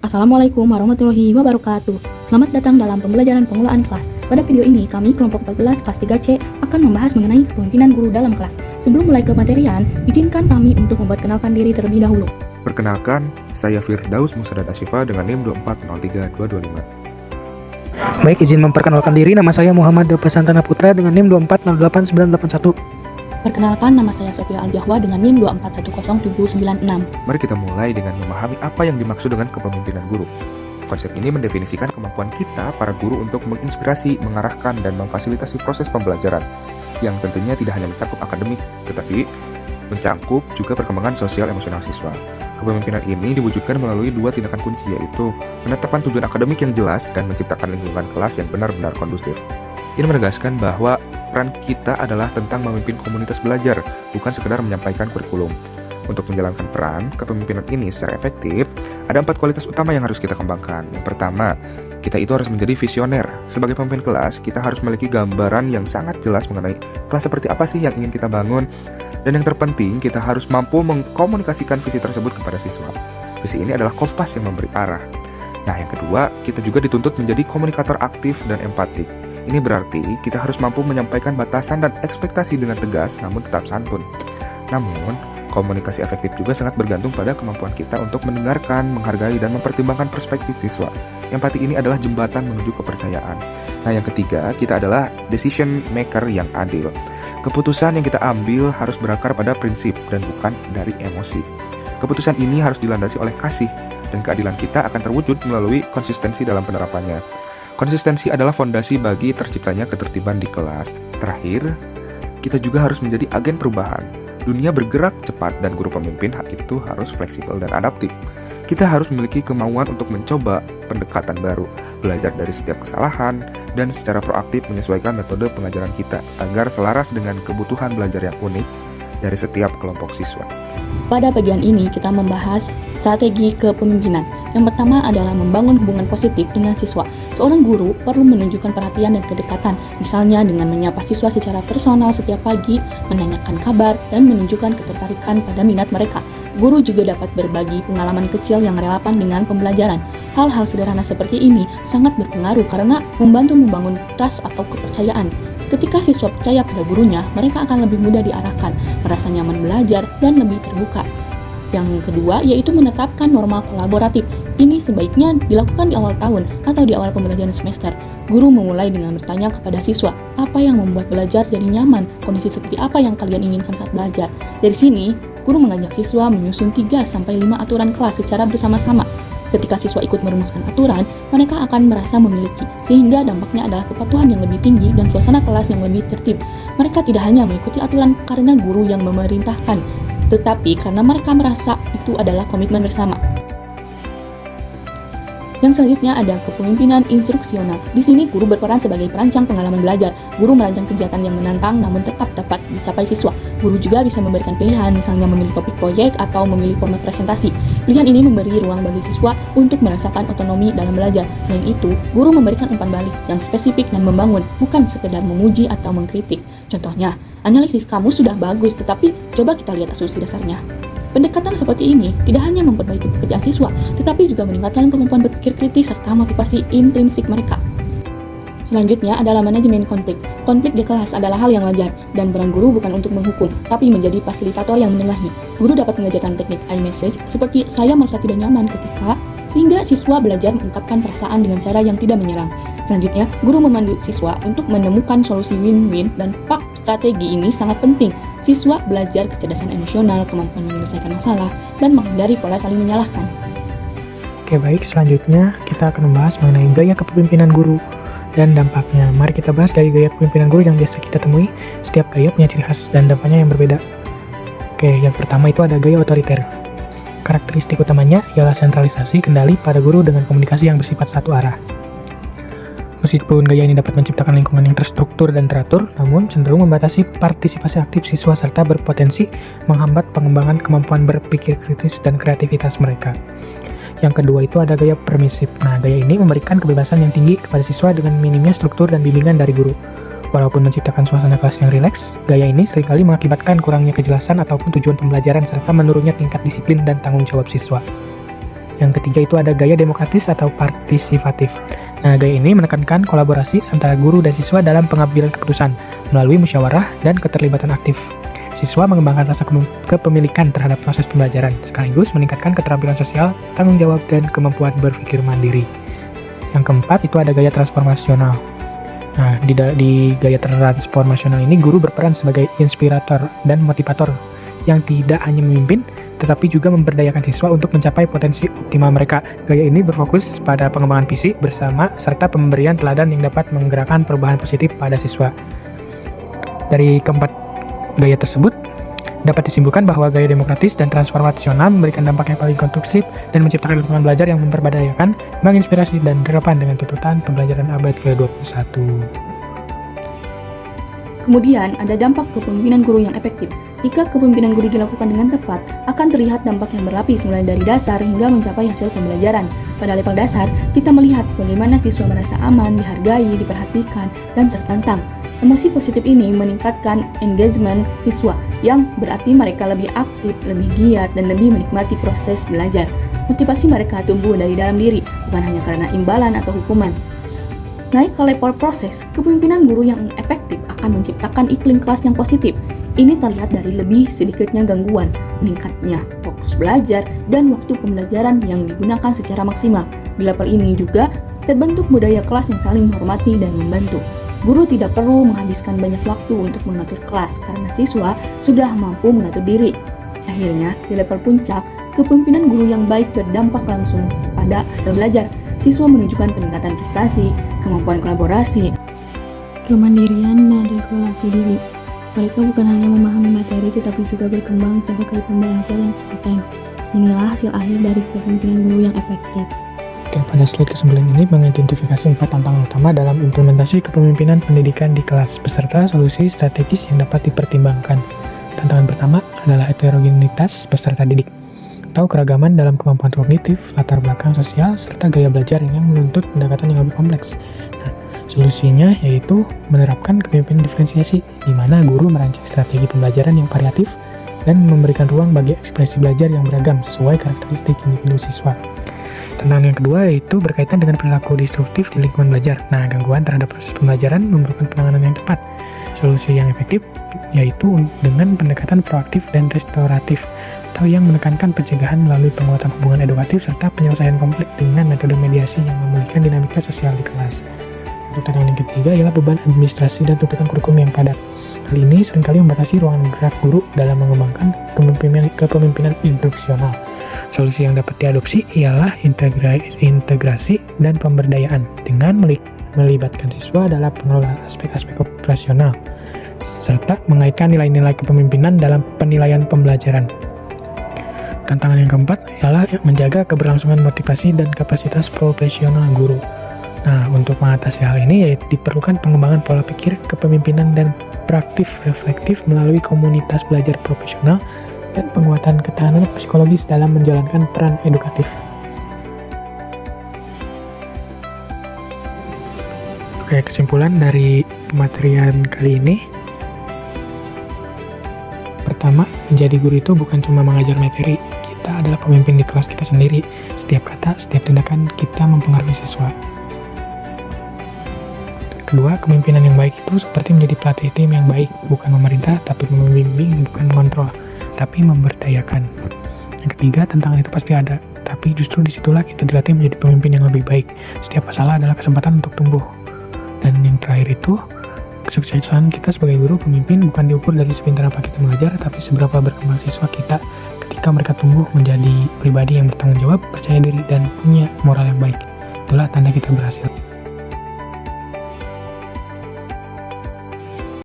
Assalamualaikum warahmatullahi wabarakatuh. Selamat datang dalam pembelajaran pengelolaan kelas. Pada video ini, kami kelompok 14 kelas 3C akan membahas mengenai kepemimpinan guru dalam kelas. Sebelum mulai ke materian, izinkan kami untuk memperkenalkan diri terlebih dahulu. Perkenalkan, saya Firdaus Musyadat Asyifa dengan NIM 2403225. Baik, izin memperkenalkan diri, nama saya Muhammad Pesantana Putra dengan NIM 2408981. Perkenalkan, nama saya Sofia Al-Jahwa dengan NIM 2410796. Mari kita mulai dengan memahami apa yang dimaksud dengan kepemimpinan guru. Konsep ini mendefinisikan kemampuan kita, para guru, untuk menginspirasi, mengarahkan, dan memfasilitasi proses pembelajaran, yang tentunya tidak hanya mencakup akademik, tetapi mencakup juga perkembangan sosial emosional siswa. Kepemimpinan ini diwujudkan melalui dua tindakan kunci, yaitu menetapkan tujuan akademik yang jelas dan menciptakan lingkungan kelas yang benar-benar kondusif. Ini menegaskan bahwa peran kita adalah tentang memimpin komunitas belajar, bukan sekedar menyampaikan kurikulum. Untuk menjalankan peran kepemimpinan ini secara efektif, ada 4 kualitas utama yang harus kita kembangkan. Yang pertama, kita itu harus menjadi visioner. Sebagai pemimpin kelas, kita harus memiliki gambaran yang sangat jelas mengenai kelas seperti apa sih yang ingin kita bangun. Dan yang terpenting, kita harus mampu mengkomunikasikan visi tersebut kepada siswa. Visi ini adalah kompas yang memberi arah. Nah, yang kedua, kita juga dituntut menjadi komunikator aktif dan empatik. Ini berarti kita harus mampu menyampaikan batasan dan ekspektasi dengan tegas namun tetap santun. Namun, komunikasi efektif juga sangat bergantung pada kemampuan kita untuk mendengarkan, menghargai, dan mempertimbangkan perspektif siswa. Empati ini adalah jembatan menuju kepercayaan. Nah, yang ketiga, kita adalah decision maker yang adil. Keputusan yang kita ambil harus berakar pada prinsip dan bukan dari emosi. Keputusan ini harus dilandasi oleh kasih, dan keadilan kita akan terwujud melalui konsistensi dalam penerapannya. Konsistensi adalah fondasi bagi terciptanya ketertiban di kelas. Terakhir, kita juga harus menjadi agen perubahan. Dunia bergerak cepat dan guru pemimpin itu harus fleksibel dan adaptif. Kita harus memiliki kemauan untuk mencoba pendekatan baru, belajar dari setiap kesalahan, dan secara proaktif menyesuaikan metode pengajaran kita agar selaras dengan kebutuhan belajar yang unik dari setiap kelompok siswa. Pada bagian ini, kita membahas strategi kepemimpinan. Yang pertama adalah membangun hubungan positif dengan siswa. Seorang guru perlu menunjukkan perhatian dan kedekatan, misalnya dengan menyapa siswa secara personal setiap pagi, menanyakan kabar, dan menunjukkan ketertarikan pada minat mereka. Guru juga dapat berbagi pengalaman kecil yang relevan dengan pembelajaran. Hal-hal sederhana seperti ini sangat berpengaruh karena membantu membangun trust atau kepercayaan. Ketika siswa percaya pada gurunya, mereka akan lebih mudah diarahkan, merasa nyaman belajar, dan lebih terbuka. Yang kedua, yaitu menetapkan norma kolaboratif. Ini sebaiknya dilakukan di awal tahun atau di awal pembelajaran semester. Guru memulai dengan bertanya kepada siswa, apa yang membuat belajar jadi nyaman, kondisi seperti apa yang kalian inginkan saat belajar. Dari sini, guru mengajak siswa menyusun 3-5 aturan kelas secara bersama-sama. Ketika siswa ikut merumuskan aturan, mereka akan merasa memiliki, sehingga dampaknya adalah kepatuhan yang lebih tinggi dan suasana kelas yang lebih tertib. Mereka tidak hanya mengikuti aturan karena guru yang memerintahkan, tetapi karena mereka merasa itu adalah komitmen bersama. Yang selanjutnya ada kepemimpinan instruksional. Di sini guru berperan sebagai perancang pengalaman belajar. Guru merancang kegiatan yang menantang namun tetap dapat dicapai siswa. Guru juga bisa memberikan pilihan, misalnya memilih topik proyek atau memilih format presentasi. Pilihan ini memberi ruang bagi siswa untuk merasakan otonomi dalam belajar. Selain itu, guru memberikan umpan balik yang spesifik dan membangun, bukan sekedar memuji atau mengkritik. Contohnya, analisis kamu sudah bagus, tetapi coba kita lihat asumsi dasarnya. Pendekatan seperti ini tidak hanya memperbaiki pekerjaan siswa, tetapi juga meningkatkan kemampuan berpikir kritis serta motivasi intrinsik mereka. Selanjutnya adalah manajemen konflik. Konflik di kelas adalah hal yang wajar, dan peran guru bukan untuk menghukum, tapi menjadi fasilitator yang menengahi. Guru dapat mengajarkan teknik iMessage seperti saya merasa tidak nyaman ketika, sehingga siswa belajar mengungkapkan perasaan dengan cara yang tidak menyerang. Selanjutnya, guru memandu siswa untuk menemukan solusi win-win, dan strategi ini sangat penting. Siswa belajar kecerdasan emosional, kemampuan menyelesaikan masalah, dan menghindari pola saling menyalahkan. Oke, baik, selanjutnya kita akan membahas mengenai gaya kepemimpinan guru dan dampaknya. Mari kita bahas gaya-gaya kepemimpinan guru yang biasa kita temui. Setiap gaya punya ciri khas dan dampaknya yang berbeda. Oke, yang pertama itu ada gaya otoriter. Karakteristik utamanya ialah sentralisasi kendali pada guru dengan komunikasi yang bersifat satu arah. Meskipun gaya ini dapat menciptakan lingkungan yang terstruktur dan teratur, namun cenderung membatasi partisipasi aktif siswa serta berpotensi menghambat pengembangan kemampuan berpikir kritis dan kreativitas mereka. Yang kedua itu ada gaya permisif. Nah, gaya ini memberikan kebebasan yang tinggi kepada siswa dengan minimnya struktur dan bimbingan dari guru. Walaupun menciptakan suasana kelas yang rileks, gaya ini seringkali mengakibatkan kurangnya kejelasan ataupun tujuan pembelajaran serta menurunnya tingkat disiplin dan tanggung jawab siswa. Yang ketiga itu ada gaya demokratis atau partisipatif. Nah, gaya ini menekankan kolaborasi antara guru dan siswa dalam pengambilan keputusan melalui musyawarah dan keterlibatan aktif. Siswa mengembangkan rasa kepemilikan terhadap proses pembelajaran, sekaligus meningkatkan keterampilan sosial, tanggung jawab, dan kemampuan berpikir mandiri. Yang keempat itu ada gaya transformasional. Nah, di gaya transformasional ini guru berperan sebagai inspirator dan motivator yang tidak hanya memimpin, tetapi juga memberdayakan siswa untuk mencapai potensi optimal mereka. Gaya ini berfokus pada pengembangan visi bersama serta pemberian teladan yang dapat menggerakkan perubahan positif pada siswa. Dari keempat gaya tersebut, dapat disimpulkan bahwa gaya demokratis dan transformasional memberikan dampak yang paling konstruktif dan menciptakan lingkungan belajar yang memberdayakan, menginspirasi, dan relevan dengan tuntutan pembelajaran abad ke-21. Kemudian, ada dampak kepemimpinan guru yang efektif. Jika kepemimpinan guru dilakukan dengan tepat, akan terlihat dampak yang berlapis mulai dari dasar hingga mencapai hasil pembelajaran. Pada level dasar, kita melihat bagaimana siswa merasa aman, dihargai, diperhatikan, dan tertantang. Emosi positif ini meningkatkan engagement siswa, yang berarti mereka lebih aktif, lebih giat, dan lebih menikmati proses belajar. Motivasi mereka tumbuh dari dalam diri, bukan hanya karena imbalan atau hukuman. Naik ke level proses, kepemimpinan guru yang efektif akan menciptakan iklim kelas yang positif. Ini terlihat dari lebih sedikitnya gangguan, meningkatnya fokus belajar, dan waktu pembelajaran yang digunakan secara maksimal. Di level ini juga terbentuk budaya kelas yang saling menghormati dan membantu. Guru tidak perlu menghabiskan banyak waktu untuk mengatur kelas karena siswa sudah mampu mengatur diri. Akhirnya, di level puncak, kepemimpinan guru yang baik berdampak langsung pada hasil belajar. Siswa menunjukkan peningkatan prestasi, kemampuan kolaborasi, kemandirian, dan regulasi diri. Mereka bukan hanya memahami materi tetapi juga berkembang sebagai pembelajar yang kompeten. Inilah hasil akhir dari kepemimpinan guru yang efektif. Oke, pada slide ke-9 ini mengidentifikasi 4 tantangan utama dalam implementasi kepemimpinan pendidikan di kelas beserta solusi strategis yang dapat dipertimbangkan. Tantangan pertama adalah heterogenitas peserta didik. Tahu keragaman dalam kemampuan kognitif, latar belakang sosial, serta gaya belajar yang menuntut pendekatan yang lebih kompleks. Nah, solusinya yaitu menerapkan kepemimpinan diferensiasi, di mana guru merancang strategi pembelajaran yang variatif dan memberikan ruang bagi ekspresi belajar yang beragam sesuai karakteristik individu siswa. Tantangan yang kedua yaitu berkaitan dengan perilaku destruktif di lingkungan belajar. Nah, gangguan terhadap proses pembelajaran memerlukan penanganan yang tepat. Solusi yang efektif yaitu dengan pendekatan proaktif dan restoratif, atau yang menekankan pencegahan melalui penguatan hubungan edukatif serta penyelesaian konflik dengan metode mediasi yang memulihkan dinamika sosial di kelas. Untuk tantangan yang ketiga ialah beban administrasi dan tuntutan kurikulum yang padat. Hal ini seringkali membatasi ruangan gerak guru dalam mengembangkan kepemimpinan instruksional. Solusi yang dapat diadopsi ialah integrasi dan pemberdayaan dengan melibatkan siswa dalam pengelolaan aspek-aspek operasional, serta mengaitkan nilai-nilai kepemimpinan dalam penilaian pembelajaran. Tantangan yang keempat ialah menjaga keberlangsungan motivasi dan kapasitas profesional guru. Nah, untuk mengatasi hal ini diperlukan pengembangan pola pikir, kepemimpinan, dan praktik reflektif melalui komunitas belajar profesional dan penguatan ketahanan psikologis dalam menjalankan peran edukatif. Oke, kesimpulan dari pematerian kali ini. Pertama, menjadi guru itu bukan cuma mengajar materi, kita adalah pemimpin di kelas kita sendiri. Setiap kata, setiap tindakan kita mempengaruhi siswa. Kedua, kepemimpinan yang baik itu seperti menjadi pelatih tim yang baik, bukan memerintah, tapi membimbing, bukan mengontrol, tapi memberdayakan. Yang ketiga, tantangan itu pasti ada, tapi justru disitulah kita dilatih menjadi pemimpin yang lebih baik. Setiap masalah adalah kesempatan untuk tumbuh. Dan yang terakhir itu, kesuksesan kita sebagai guru pemimpin bukan diukur dari sepintar apa kita mengajar, tapi seberapa berkembang siswa kita ketika mereka tumbuh menjadi pribadi yang bertanggung jawab, percaya diri, dan punya moral yang baik. Itulah tanda kita berhasil.